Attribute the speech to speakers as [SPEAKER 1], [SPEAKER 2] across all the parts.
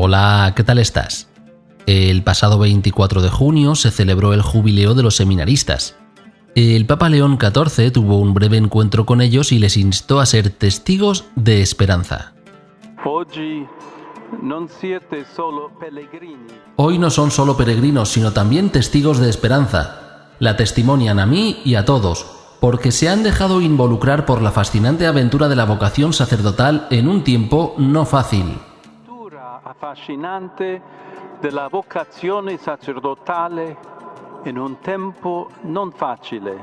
[SPEAKER 1] Hola, ¿qué tal estás? El pasado 24 de junio se celebró el jubileo de los seminaristas. El Papa León XIV tuvo un breve encuentro con ellos y les instó a ser testigos de esperanza. Hoy no son solo peregrinos, sino también testigos de esperanza. La testimonian a mí y a todos, porque se han dejado involucrar por la fascinante aventura de la vocación sacerdotal en un tiempo no fácil.
[SPEAKER 2] Affascinante della vocazione sacerdotale in un tempo non facile.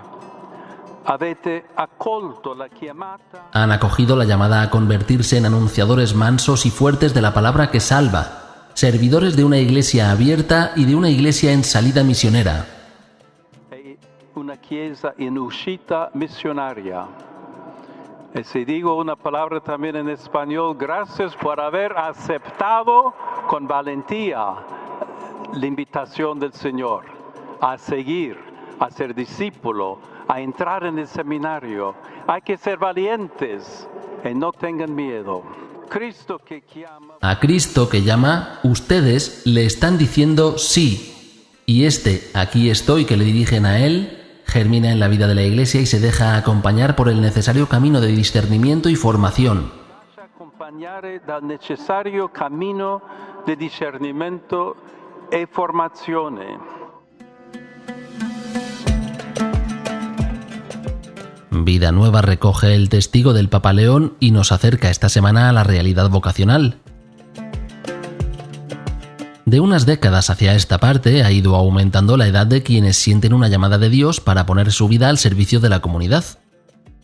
[SPEAKER 2] Avete accolto la chiamata.
[SPEAKER 1] Han acogido la llamada a convertirse en anunciadores mansos y fuertes de la palabra que salva, servidores de una iglesia abierta y de una iglesia en salida misionera.
[SPEAKER 2] Una chiesa in uscita missionaria. Y si digo una palabra también en español, gracias por haber aceptado con valentía la invitación del Señor a seguir, a ser discípulo, a entrar en el seminario. Hay que ser valientes y no tengan miedo.
[SPEAKER 1] A Cristo que llama, ustedes le están diciendo sí. Y aquí estoy que le dirigen a Él, germina en la vida de la Iglesia y se deja acompañar por el necesario camino de discernimiento y formación.
[SPEAKER 2] Acompañare dal necesario camino de discernimiento e formazione.
[SPEAKER 1] Vida Nueva recoge el testigo del Papa León y nos acerca esta semana a la realidad vocacional. De unas décadas hacia esta parte ha ido aumentando la edad de quienes sienten una llamada de Dios para poner su vida al servicio de la comunidad.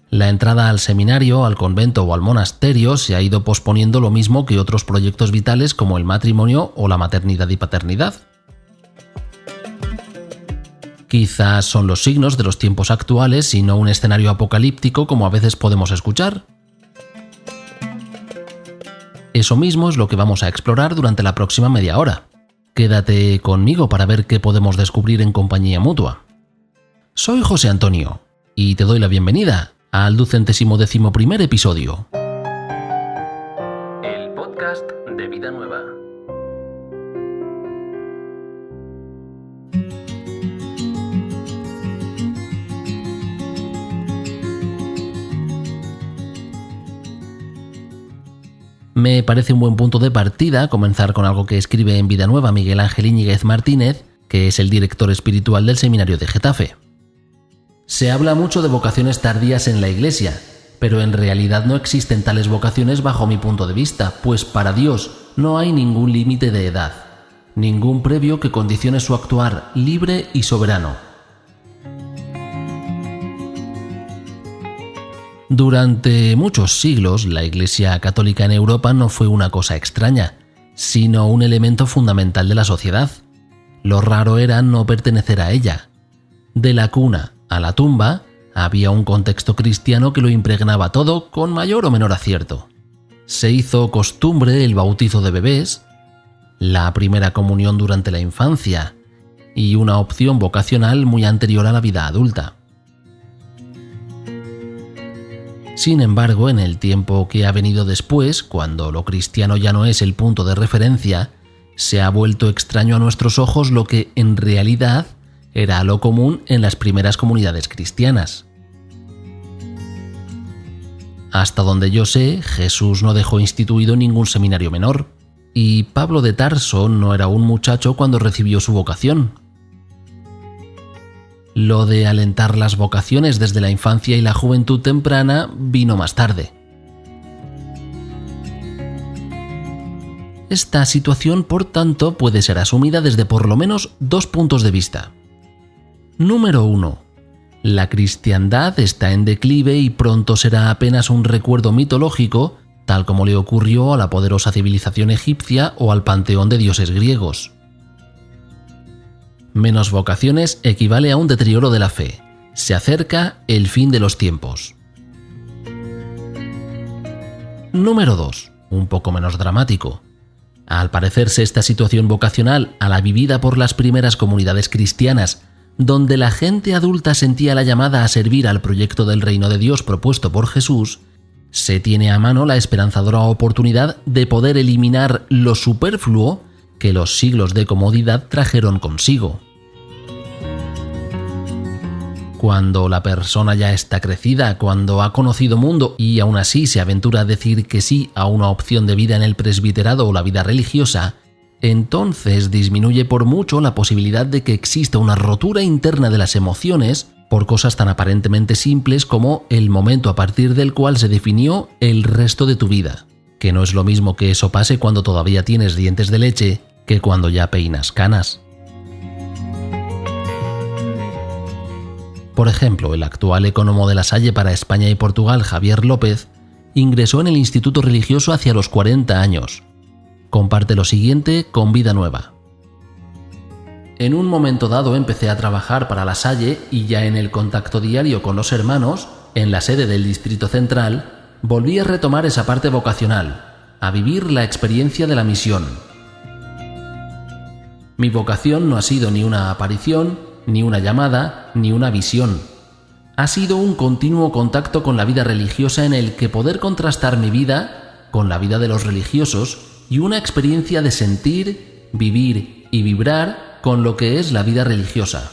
[SPEAKER 1] La entrada al seminario, al convento o al monasterio se ha ido posponiendo lo mismo que otros proyectos vitales como el matrimonio o la maternidad y paternidad. Quizás son los signos de los tiempos actuales y no un escenario apocalíptico como a veces podemos escuchar. Eso mismo es lo que vamos a explorar durante la próxima media hora. Quédate conmigo para ver qué podemos descubrir en compañía mutua. Soy José Antonio y te doy la bienvenida al 211º episodio. El podcast de Vida Nueva. Me parece un buen punto de partida comenzar con algo que escribe en Vida Nueva Miguel Ángel Íñiguez Martínez, que es el director espiritual del Seminario de Getafe. Se habla mucho de vocaciones tardías en la Iglesia, pero en realidad no existen tales vocaciones bajo mi punto de vista, pues para Dios no hay ningún límite de edad, ningún previo que condicione su actuar libre y soberano. Durante muchos siglos, la Iglesia católica en Europa no fue una cosa extraña, sino un elemento fundamental de la sociedad. Lo raro era no pertenecer a ella. De la cuna a la tumba, había un contexto cristiano que lo impregnaba todo con mayor o menor acierto. Se hizo costumbre el bautizo de bebés, la primera comunión durante la infancia y una opción vocacional muy anterior a la vida adulta. Sin embargo, en el tiempo que ha venido después, cuando lo cristiano ya no es el punto de referencia, se ha vuelto extraño a nuestros ojos lo que, en realidad, era lo común en las primeras comunidades cristianas. Hasta donde yo sé, Jesús no dejó instituido ningún seminario menor, y Pablo de Tarso no era un muchacho cuando recibió su vocación. Lo de alentar las vocaciones desde la infancia y la juventud temprana vino más tarde. Esta situación, por tanto, puede ser asumida desde por lo menos dos puntos de vista. Número 1. La cristiandad está en declive y pronto será apenas un recuerdo mitológico, tal como le ocurrió a la poderosa civilización egipcia o al panteón de dioses griegos. Menos vocaciones equivale a un deterioro de la fe. Se acerca el fin de los tiempos. Número 2. Un poco menos dramático. Al parecerse esta situación vocacional a la vivida por las primeras comunidades cristianas, donde la gente adulta sentía la llamada a servir al proyecto del reino de Dios propuesto por Jesús, Se tiene a mano la esperanzadora oportunidad de poder eliminar lo superfluo que los siglos de comodidad trajeron consigo. Cuando la persona ya está crecida, cuando ha conocido mundo y aún así se aventura a decir que sí a una opción de vida en el presbiterado o la vida religiosa, entonces disminuye por mucho la posibilidad de que exista una rotura interna de las emociones por cosas tan aparentemente simples como el momento a partir del cual se definió el resto de tu vida, que no es lo mismo que eso pase cuando todavía tienes dientes de leche que cuando ya peinas canas. Por ejemplo, el actual ecónomo de La Salle para España y Portugal, Javier López, ingresó en el Instituto Religioso hacia los 40 años. Comparte lo siguiente con Vida Nueva. En un momento dado empecé a trabajar para La Salle y ya en el contacto diario con los hermanos, en la sede del Distrito Central, volví a retomar esa parte vocacional, a vivir la experiencia de la misión. Mi vocación no ha sido ni una aparición, ni una llamada, ni una visión. Ha sido un continuo contacto con la vida religiosa en el que poder contrastar mi vida con la vida de los religiosos y una experiencia de sentir, vivir y vibrar con lo que es la vida religiosa.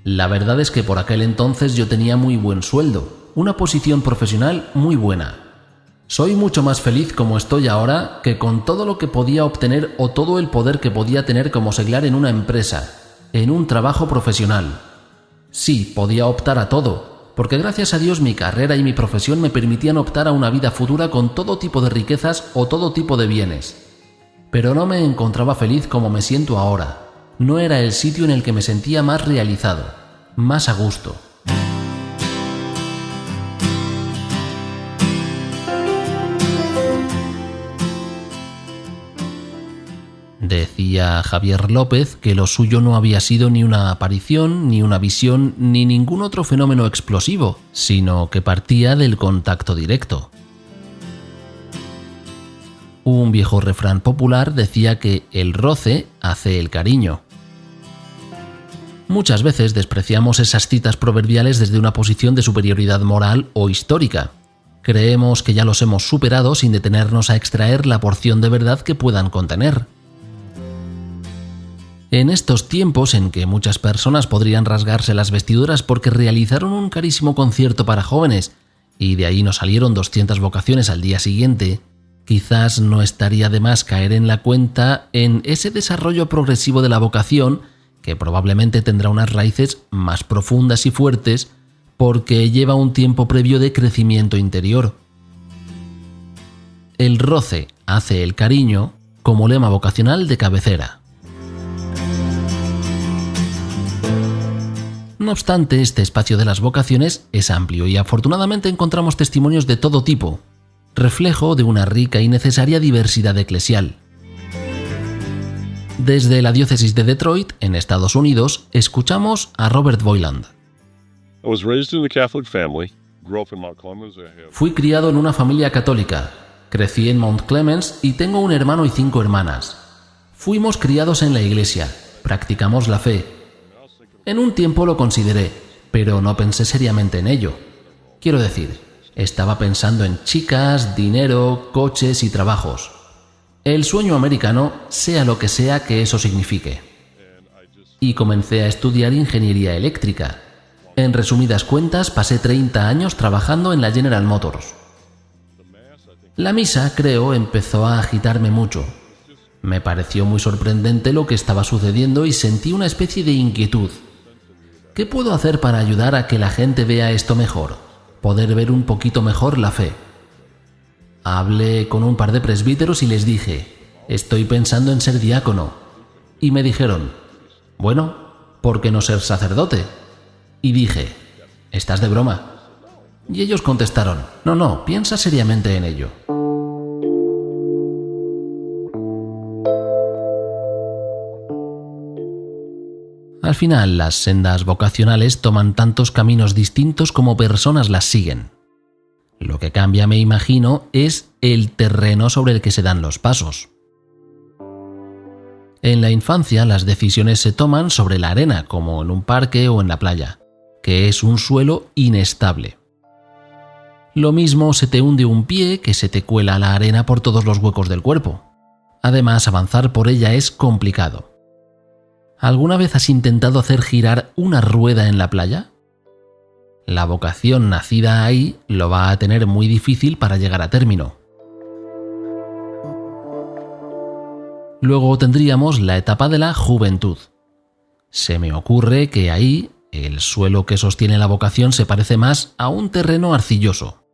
[SPEAKER 1] La verdad es que por aquel entonces yo tenía muy buen sueldo, una posición profesional muy buena. Soy mucho más feliz como estoy ahora que con todo lo que podía obtener o todo el poder que podía tener como seglar en una empresa, en un trabajo profesional. Sí, podía optar a todo, porque gracias a Dios mi carrera y mi profesión me permitían optar a una vida futura con todo tipo de riquezas o todo tipo de bienes. Pero no me encontraba feliz como me siento ahora. No era el sitio en el que me sentía más realizado, más a gusto. Decía Javier López que lo suyo no había sido ni una aparición, ni una visión, ni ningún otro fenómeno explosivo, sino que partía del contacto directo. Un viejo refrán popular decía que el roce hace el cariño. Muchas veces despreciamos esas citas proverbiales desde una posición de superioridad moral o histórica. Creemos que ya los hemos superado sin detenernos a extraer la porción de verdad que puedan contener. En estos tiempos en que muchas personas podrían rasgarse las vestiduras porque realizaron un carísimo concierto para jóvenes y de ahí nos salieron 200 vocaciones al día siguiente, quizás no estaría de más caer en la cuenta en ese desarrollo progresivo de la vocación que probablemente tendrá unas raíces más profundas y fuertes porque lleva un tiempo previo de crecimiento interior. El roce hace el cariño como lema vocacional de cabecera. No obstante, este espacio de las vocaciones es amplio y afortunadamente encontramos testimonios de todo tipo, reflejo de una rica y necesaria diversidad eclesial. Desde la diócesis de Detroit, en Estados Unidos, escuchamos a Robert Boyland. Fui criado en una familia católica, crecí en Mount Clemens y tengo un hermano y 5 hermanas. Fuimos criados en la iglesia, practicamos la fe. En un tiempo lo consideré, pero no pensé seriamente en ello. Quiero decir, estaba pensando en chicas, dinero, coches y trabajos. El sueño americano, sea lo que sea que eso signifique. Y comencé a estudiar ingeniería eléctrica. En resumidas cuentas, pasé 30 años trabajando en la General Motors. La misa, creo, empezó a agitarme mucho. Me pareció muy sorprendente lo que estaba sucediendo y sentí una especie de inquietud. ¿Qué puedo hacer para ayudar a que la gente vea esto mejor? Poder ver un poquito mejor la fe. Hablé con un par de presbíteros y les dije, estoy pensando en ser diácono. Y me dijeron, bueno, ¿por qué no ser sacerdote? Y dije, ¿estás de broma? Y ellos contestaron, no, piensa seriamente en ello. Al final, las sendas vocacionales toman tantos caminos distintos como personas las siguen. Lo que cambia, me imagino, es el terreno sobre el que se dan los pasos. En la infancia, las decisiones se toman sobre la arena, como en un parque o en la playa, que es un suelo inestable. Lo mismo se te hunde un pie que se te cuela la arena por todos los huecos del cuerpo. Además, avanzar por ella es complicado. ¿Alguna vez has intentado hacer girar una rueda en la playa? La vocación nacida ahí lo va a tener muy difícil para llegar a término. Luego tendríamos la etapa de la juventud. Se me ocurre que ahí el suelo que sostiene la vocación se parece más a un terreno arcilloso.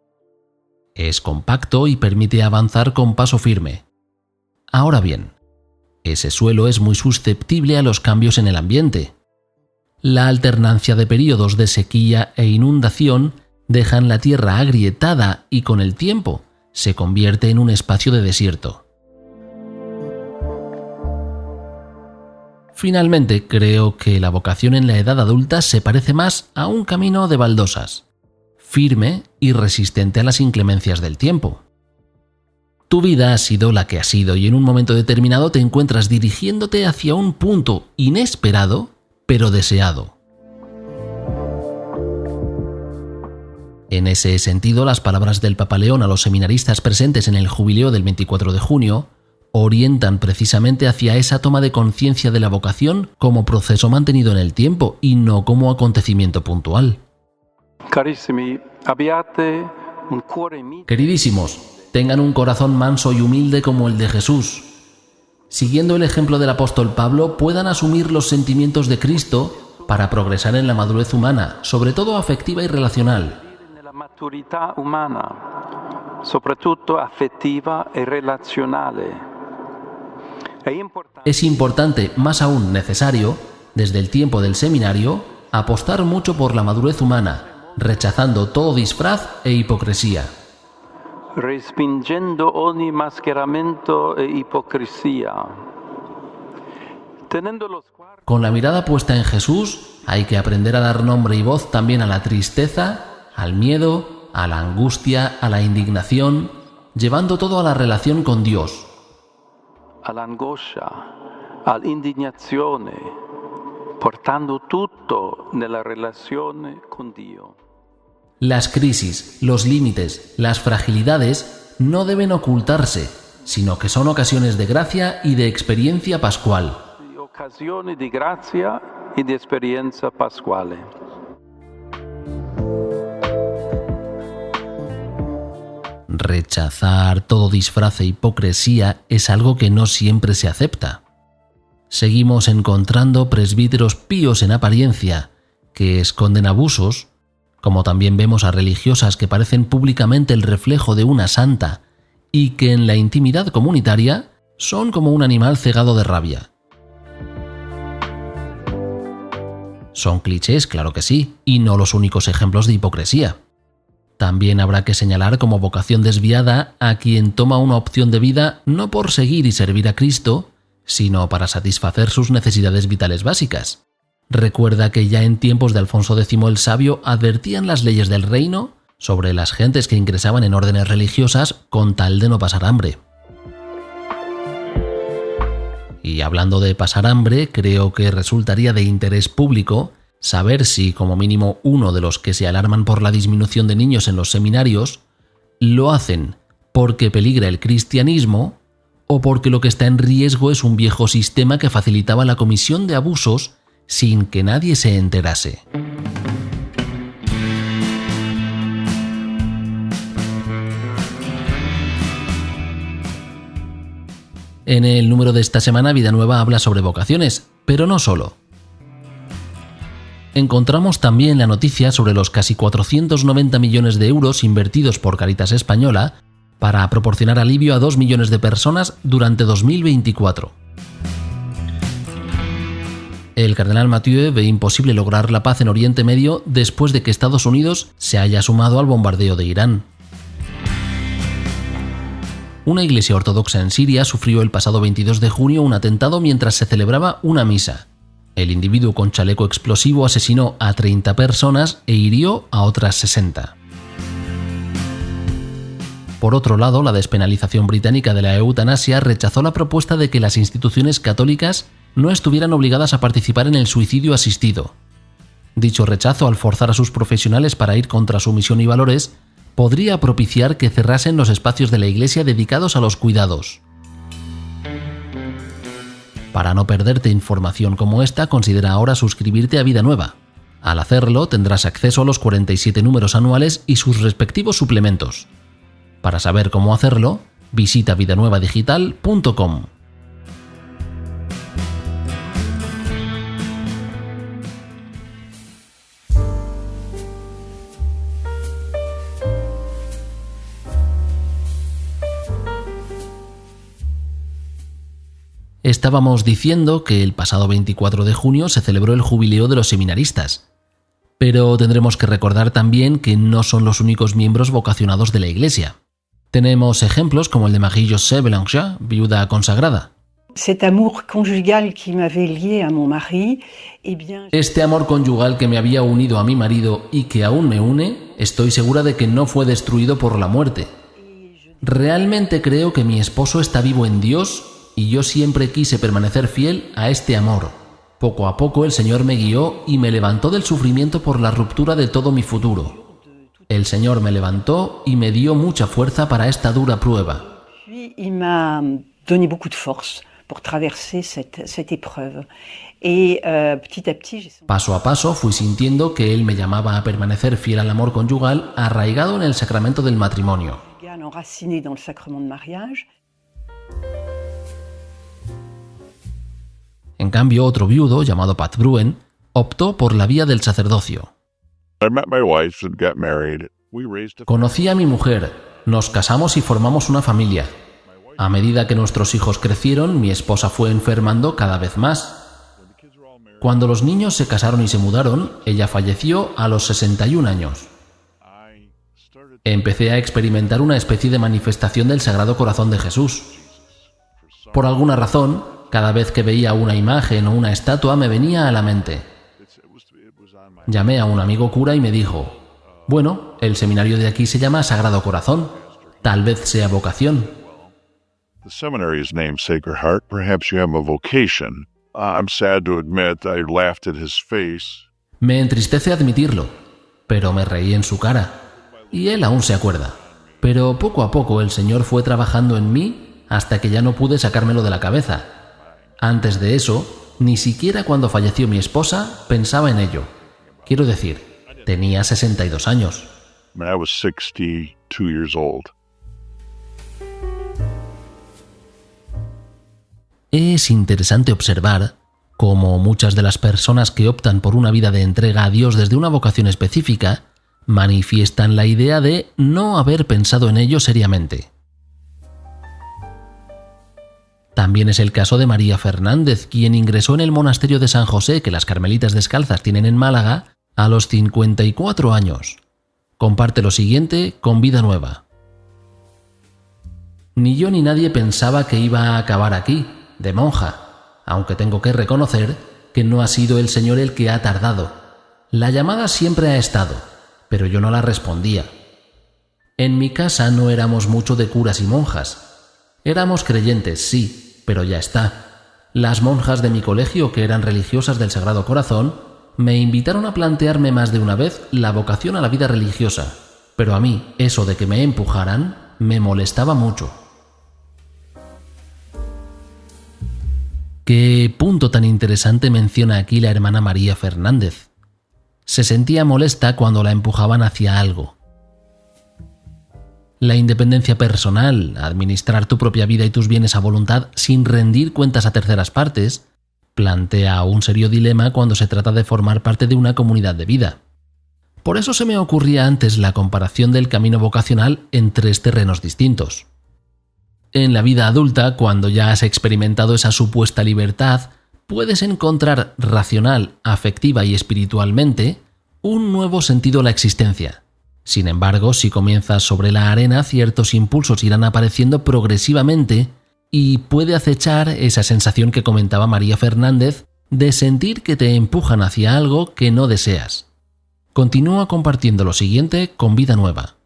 [SPEAKER 1] Es compacto y permite avanzar con paso firme. Ahora bien, ese suelo es muy susceptible a los cambios en el ambiente. La alternancia de periodos de sequía e inundación dejan la tierra agrietada y con el tiempo se convierte en un espacio de desierto. Finalmente, creo que la vocación en la edad adulta se parece más a un camino de baldosas, firme y resistente a las inclemencias del tiempo. Tu vida ha sido la que ha sido y en un momento determinado te encuentras dirigiéndote hacia un punto inesperado, pero deseado. En ese sentido, las palabras del Papa León a los seminaristas presentes en el jubileo del 24 de junio orientan precisamente hacia esa toma de conciencia de la vocación como proceso mantenido en el tiempo y no como acontecimiento puntual. Queridísimos, tengan un corazón manso y humilde como el de Jesús. Siguiendo el ejemplo del apóstol Pablo, puedan asumir los sentimientos de Cristo para progresar en la madurez humana, sobre todo afectiva y relacional.
[SPEAKER 2] La maturità umana, soprattutto affettiva e relazionale.
[SPEAKER 1] Es importante, más aún necesario, desde el tiempo del seminario, apostar mucho por la madurez humana, rechazando todo disfraz e hipocresía.
[SPEAKER 2] Respingendo ogni mascheramento e hipocresía.
[SPEAKER 1] Con la mirada puesta en Jesús, hay que aprender a dar nombre y voz también a la tristeza, al miedo, a la angustia, a la indignación, llevando todo a la relación con Dios.
[SPEAKER 2] All'angoscia, all'indignazione, portando tutto nella relazione con Dio.
[SPEAKER 1] Las crisis, los límites, las fragilidades no deben ocultarse, sino que son ocasiones de gracia y de experiencia pascual.
[SPEAKER 2] Ocasiones de gracia y de experiencia pascual.
[SPEAKER 1] Rechazar todo disfraz e hipocresía es algo que no siempre se acepta. Seguimos encontrando presbíteros píos en apariencia que esconden abusos, como también vemos a religiosas que parecen públicamente el reflejo de una santa y que en la intimidad comunitaria son como un animal cegado de rabia. Son clichés, claro que sí, y no los únicos ejemplos de hipocresía. También habrá que señalar como vocación desviada a quien toma una opción de vida no por seguir y servir a Cristo, sino para satisfacer sus necesidades vitales básicas. Recuerda que ya en tiempos de Alfonso X el Sabio advertían las leyes del reino sobre las gentes que ingresaban en órdenes religiosas con tal de no pasar hambre. Y hablando de pasar hambre, creo que resultaría de interés público saber si, como mínimo uno de los que se alarman por la disminución de niños en los seminarios, lo hacen porque peligra el cristianismo o porque lo que está en riesgo es un viejo sistema que facilitaba la comisión de abusos sin que nadie se enterase. En el número de esta semana, Vida Nueva habla sobre vocaciones, pero no solo. Encontramos también la noticia sobre los casi 490 millones de euros invertidos por Cáritas Española para proporcionar alivio a 2 millones de personas durante 2024. El cardenal Mathieu ve imposible lograr la paz en Oriente Medio después de que Estados Unidos se haya sumado al bombardeo de Irán. Una iglesia ortodoxa en Siria sufrió el pasado 22 de junio un atentado mientras se celebraba una misa. El individuo con chaleco explosivo asesinó a 30 personas e hirió a otras 60. Por otro lado, la despenalización británica de la eutanasia rechazó la propuesta de que las instituciones católicas no estuvieran obligadas a participar en el suicidio asistido. Dicho rechazo, al forzar a sus profesionales para ir contra su misión y valores, podría propiciar que cerrasen los espacios de la Iglesia dedicados a los cuidados. Para no perderte información como esta, considera ahora suscribirte a Vida Nueva. Al hacerlo, tendrás acceso a los 47 números anuales y sus respectivos suplementos. Para saber cómo hacerlo, visita vidanuevadigital.com. Estábamos diciendo que el pasado 24 de junio se celebró el jubileo de los seminaristas. Pero tendremos que recordar también que no son los únicos miembros vocacionados de la Iglesia. Tenemos ejemplos como el de Marie-José Bélanger, viuda consagrada.
[SPEAKER 3] Este amor conjugal que
[SPEAKER 1] me había unido a mi marido y que aún me une, estoy segura de que no fue destruido por la muerte. Realmente creo que mi esposo está vivo en Dios y yo siempre quise permanecer fiel a este amor. Poco a poco el Señor me guió y me levantó del sufrimiento por la ruptura de todo mi futuro. El Señor me levantó y me dio mucha fuerza para esta dura prueba. Paso a paso fui sintiendo que Él me llamaba a permanecer fiel al amor conyugal arraigado en el sacramento del matrimonio. En cambio, otro viudo, llamado Pat Bruen, optó por la vía del sacerdocio. Conocí a mi mujer, nos casamos y formamos una familia. A medida que nuestros hijos crecieron, mi esposa fue enfermando cada vez más. Cuando los niños se casaron y se mudaron, ella falleció a los 61 años. Empecé a experimentar una especie de manifestación del Sagrado Corazón de Jesús. Por alguna razón, cada vez que veía una imagen o una estatua me venía a la mente. Llamé a un amigo cura y me dijo: bueno, el seminario de aquí se llama Sagrado Corazón, tal vez sea vocación.
[SPEAKER 4] The seminary is named Sacred Heart. Perhaps you have a vocation. I'm sad to admit I laughed at his face.
[SPEAKER 1] Me entristece admitirlo, pero me reí en su cara. Y él aún se acuerda. Pero poco a poco el Señor fue trabajando en mí hasta que ya no pude sacármelo de la cabeza. Antes de eso, ni siquiera cuando falleció mi esposa pensaba en ello. Quiero decir, tenía 62 años.
[SPEAKER 4] I was 62 years old.
[SPEAKER 1] Es interesante observar cómo muchas de las personas que optan por una vida de entrega a Dios desde una vocación específica manifiestan la idea de no haber pensado en ello seriamente. También es el caso de María Fernández, quien ingresó en el monasterio de San José que las Carmelitas Descalzas tienen en Málaga a los 54 años. Comparte lo siguiente con Vida Nueva. Ni yo ni nadie pensaba que iba a acabar aquí, de monja, aunque tengo que reconocer que no ha sido el Señor el que ha tardado. La llamada siempre ha estado, pero yo no la respondía. En mi casa no éramos mucho de curas y monjas. Éramos creyentes, sí, pero ya está. Las monjas de mi colegio, que eran religiosas del Sagrado Corazón, me invitaron a plantearme más de una vez la vocación a la vida religiosa, pero a mí eso de que me empujaran me molestaba mucho. ¿Qué punto tan interesante menciona aquí la hermana María Fernández? Se sentía molesta cuando la empujaban hacia algo. La independencia personal, administrar tu propia vida y tus bienes a voluntad sin rendir cuentas a terceras partes, plantea un serio dilema cuando se trata de formar parte de una comunidad de vida. Por eso se me ocurría antes la comparación del camino vocacional en 3 terrenos distintos. En la vida adulta, cuando ya has experimentado esa supuesta libertad, puedes encontrar racional, afectiva y espiritualmente un nuevo sentido a la existencia. Sin embargo, si comienzas sobre la arena, ciertos impulsos irán apareciendo progresivamente y puede acechar esa sensación que comentaba María Fernández de sentir que te empujan hacia algo que no deseas. Continúa compartiendo lo siguiente con Vida Nueva.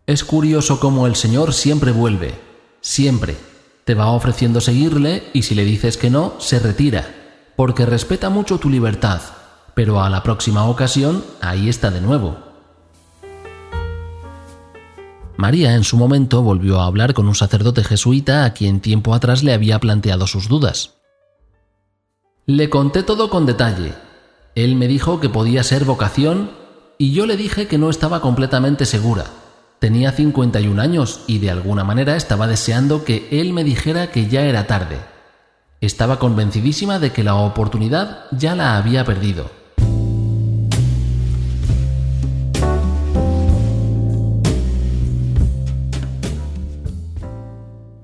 [SPEAKER 1] Es curioso cómo el Señor siempre vuelve, siempre. Te va ofreciendo seguirle y si le dices que no, se retira, porque respeta mucho tu libertad, pero a la próxima ocasión ahí está de nuevo. María en su momento volvió a hablar con un sacerdote jesuita a quien tiempo atrás le había planteado sus dudas. Le conté todo con detalle. Él me dijo que podía ser vocación y yo le dije que no estaba completamente segura. Tenía 51 años y de alguna manera estaba deseando que él me dijera que ya era tarde. Estaba convencidísima de que la oportunidad ya la había perdido.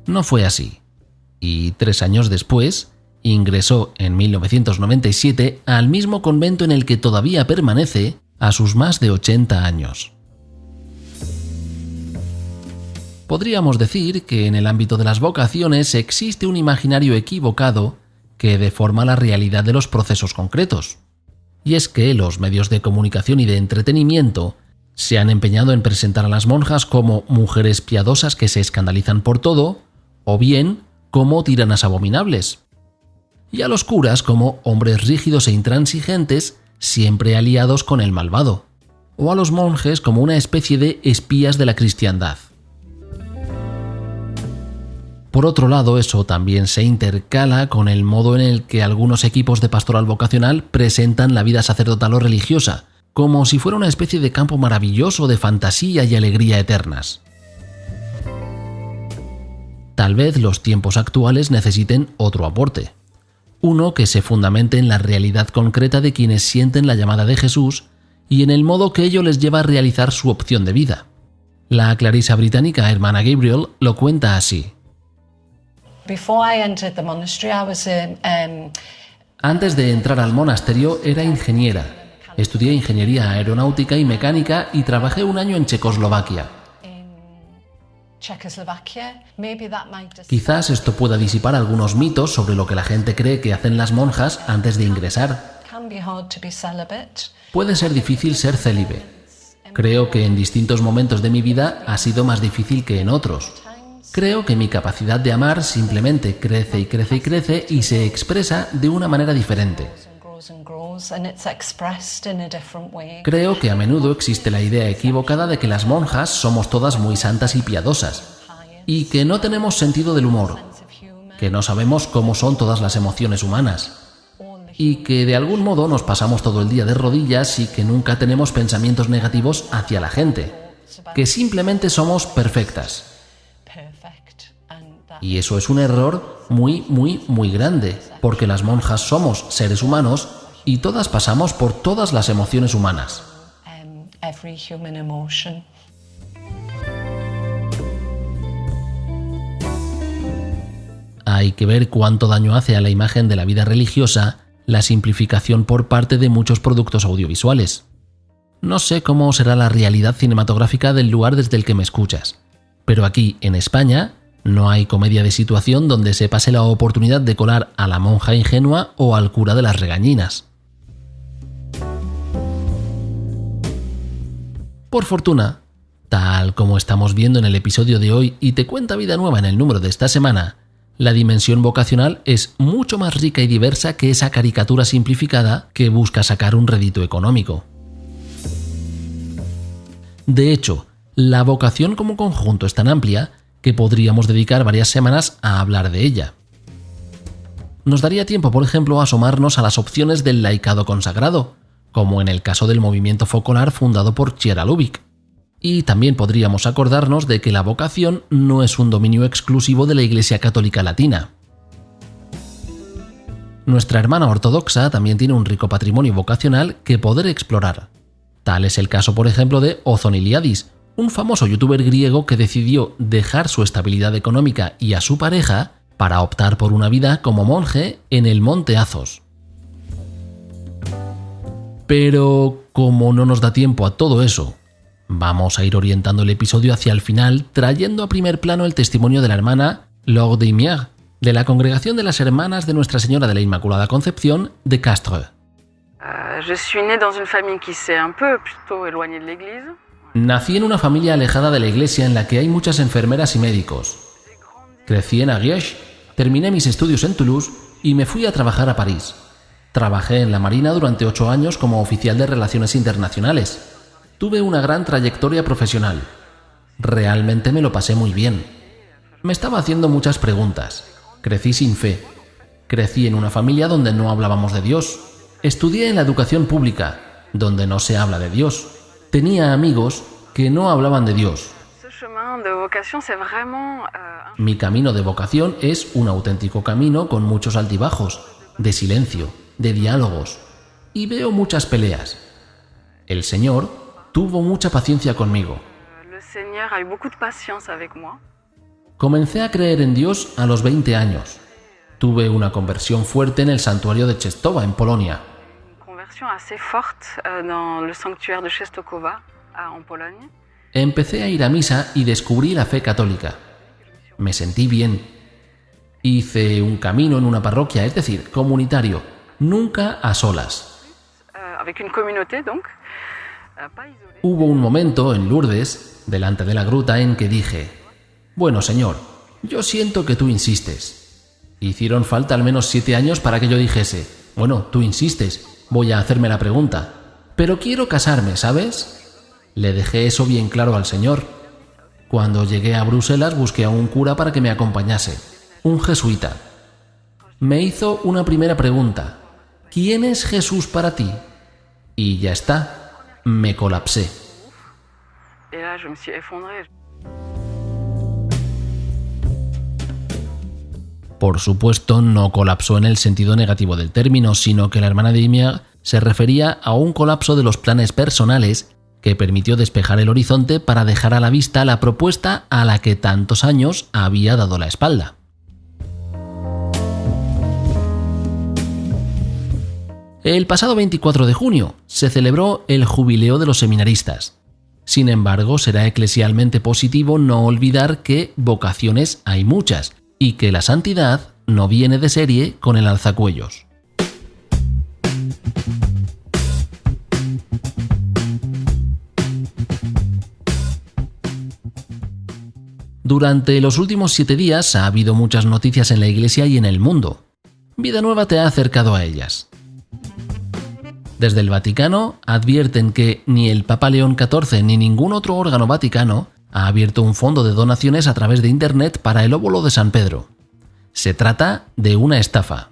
[SPEAKER 1] No fue así. Y 3 años después, ingresó en 1997 al mismo convento en el que todavía permanece a sus más de 80 años. Podríamos decir que en el ámbito de las vocaciones existe un imaginario equivocado que deforma la realidad de los procesos concretos. Y es que los medios de comunicación y de entretenimiento se han empeñado en presentar a las monjas como mujeres piadosas que se escandalizan por todo, o bien como tiranas abominables. Y a los curas como hombres rígidos e intransigentes, siempre aliados con el malvado. O a los monjes como una especie de espías de la cristiandad. Por otro lado, eso también se intercala con el modo en el que algunos equipos de pastoral vocacional presentan la vida sacerdotal o religiosa, como si fuera una especie de campo maravilloso de fantasía y alegría eternas. Tal vez los tiempos actuales necesiten otro aporte. Uno que se fundamente en la realidad concreta de quienes sienten la llamada de Jesús y en el modo que ello les lleva a realizar su opción de vida. La clarisa británica hermana Gabriel lo cuenta así. Antes de entrar al monasterio era ingeniera. Estudié ingeniería aeronáutica y mecánica y trabajé 1 año en Checoslovaquia. Quizás esto pueda disipar algunos mitos sobre lo que la gente cree que hacen las monjas antes de ingresar. Puede ser difícil ser célibe. Creo que en distintos momentos de mi vida ha sido más difícil que en otros. Creo que mi capacidad de amar simplemente crece y crece y crece y se expresa de una manera diferente. Creo que a menudo existe la idea equivocada de que las monjas somos todas muy santas y piadosas, y que no tenemos sentido del humor, que no sabemos cómo son todas las emociones humanas, y que de algún modo nos pasamos todo el día de rodillas y que nunca tenemos pensamientos negativos hacia la gente, que simplemente somos perfectas. Y eso es un error muy, muy, muy grande, porque las monjas somos seres humanos y todas pasamos por todas las emociones humanas. Hay que ver cuánto daño hace a la imagen de la vida religiosa la simplificación por parte de muchos productos audiovisuales. No sé cómo será la realidad cinematográfica del lugar desde el que me escuchas, pero aquí, en España, no hay comedia de situación donde se pase la oportunidad de colar a la monja ingenua o al cura de las regañinas. Por fortuna, tal como estamos viendo en el episodio de hoy y te cuenta vida nueva en el número de esta semana, la dimensión vocacional es mucho más rica y diversa que esa caricatura simplificada que busca sacar un rédito económico. De hecho, la vocación como conjunto es tan amplia que podríamos dedicar varias semanas a hablar de ella. Nos daría tiempo, por ejemplo, a asomarnos a las opciones del laicado consagrado, como en el caso del movimiento focolar fundado por Chiara Lubich. Y también podríamos acordarnos de que la vocación no es un dominio exclusivo de la Iglesia Católica Latina. Nuestra hermana ortodoxa también tiene un rico patrimonio vocacional que poder explorar. Tal es el caso, por ejemplo, de Ozon Iliadis, un famoso youtuber griego que decidió dejar su estabilidad económica y a su pareja para optar por una vida como monje en el monte Athos. Pero como no nos da tiempo a todo eso, vamos a ir orientando el episodio hacia el final trayendo a primer plano el testimonio de la hermana Laure Deymier, de la Congregación de las Hermanas de Nuestra Señora de la Inmaculada Concepción de Castres.
[SPEAKER 5] Je suis née dans une famille qui s'est un peu plutôt éloignée de l'église.
[SPEAKER 1] Nací en una familia alejada de la iglesia en la que hay muchas enfermeras y médicos. Crecí en Ariège, terminé mis estudios en Toulouse y me fui a trabajar a París. Trabajé en la Marina durante 8 años como oficial de Relaciones Internacionales. Tuve una gran trayectoria profesional. Realmente me lo pasé muy bien. Me estaba haciendo muchas preguntas. Crecí sin fe. Crecí en una familia donde no hablábamos de Dios. Estudié en la educación pública, donde no se habla de Dios. Tenía amigos que no hablaban de Dios. Mi camino de vocación es un auténtico camino con muchos altibajos, de silencio, de diálogos, y veo muchas peleas. El Señor tuvo mucha paciencia conmigo. Comencé a creer en Dios a los 20 años. Tuve una conversión fuerte en el santuario de Częstochowa, en Polonia. Empecé a ir a misa y descubrí la fe católica. Me sentí bien. Hice un camino en una parroquia, es decir, comunitario, nunca a solas. Hubo un momento en Lourdes, delante de la gruta, en que dije: bueno, Señor, yo siento que tú insistes. Hicieron falta al menos 7 años para que yo dijese: bueno, tú insistes, voy a hacerme la pregunta, pero quiero casarme, ¿sabes? Le dejé eso bien claro al Señor. Cuando llegué a Bruselas busqué a un cura para que me acompañase, un jesuita. Me hizo una primera pregunta: ¿quién es Jesús para ti? Y ya está, me colapsé. Por supuesto, no colapsó en el sentido negativo del término, sino que la hermana de Imia se refería a un colapso de los planes personales que permitió despejar el horizonte para dejar a la vista la propuesta a la que tantos años había dado la espalda. El pasado 24 de junio se celebró el jubileo de los seminaristas. Sin embargo, será eclesialmente positivo no olvidar que vocaciones hay muchas y que la santidad no viene de serie con el alzacuellos. Durante los últimos 7 días ha habido muchas noticias en la Iglesia y en el mundo. Vida Nueva te ha acercado a ellas. Desde el Vaticano advierten que ni el Papa León XIV ni ningún otro órgano vaticano ha abierto un fondo de donaciones a través de Internet para el óvulo de San Pedro. Se trata de una estafa.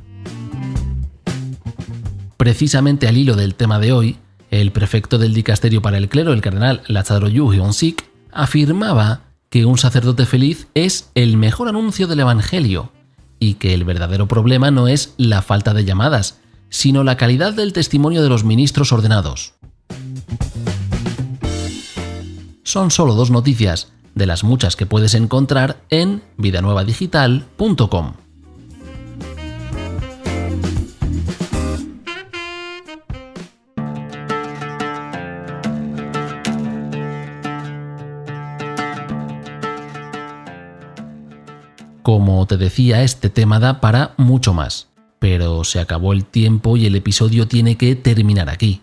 [SPEAKER 1] Precisamente al hilo del tema de hoy, el prefecto del dicasterio para el clero, el cardenal Lázaro Hyun-sik, afirmaba que un sacerdote feliz es el mejor anuncio del Evangelio y que el verdadero problema no es la falta de llamadas, sino la calidad del testimonio de los ministros ordenados. Son solo 2 noticias de las muchas que puedes encontrar en vidanuevadigital.com. Como te decía, este tema da para mucho más, pero se acabó el tiempo y el episodio tiene que terminar aquí.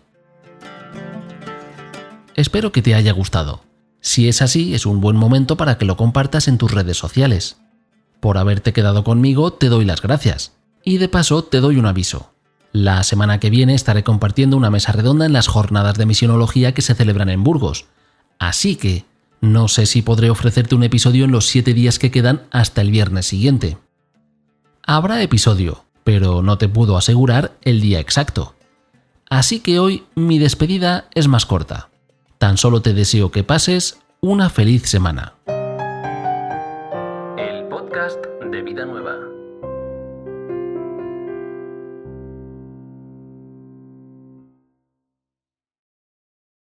[SPEAKER 1] Espero que te haya gustado. Si es así, es un buen momento para que lo compartas en tus redes sociales. Por haberte quedado conmigo, te doy las gracias. Y de paso, te doy un aviso. La semana que viene estaré compartiendo una mesa redonda en las jornadas de misionología que se celebran en Burgos. Así que no sé si podré ofrecerte un episodio en los 7 días que quedan hasta el viernes siguiente. Habrá episodio, pero no te puedo asegurar el día exacto. Así que hoy mi despedida es más corta. Tan solo te deseo que pases una feliz semana. El podcast de Vida Nueva.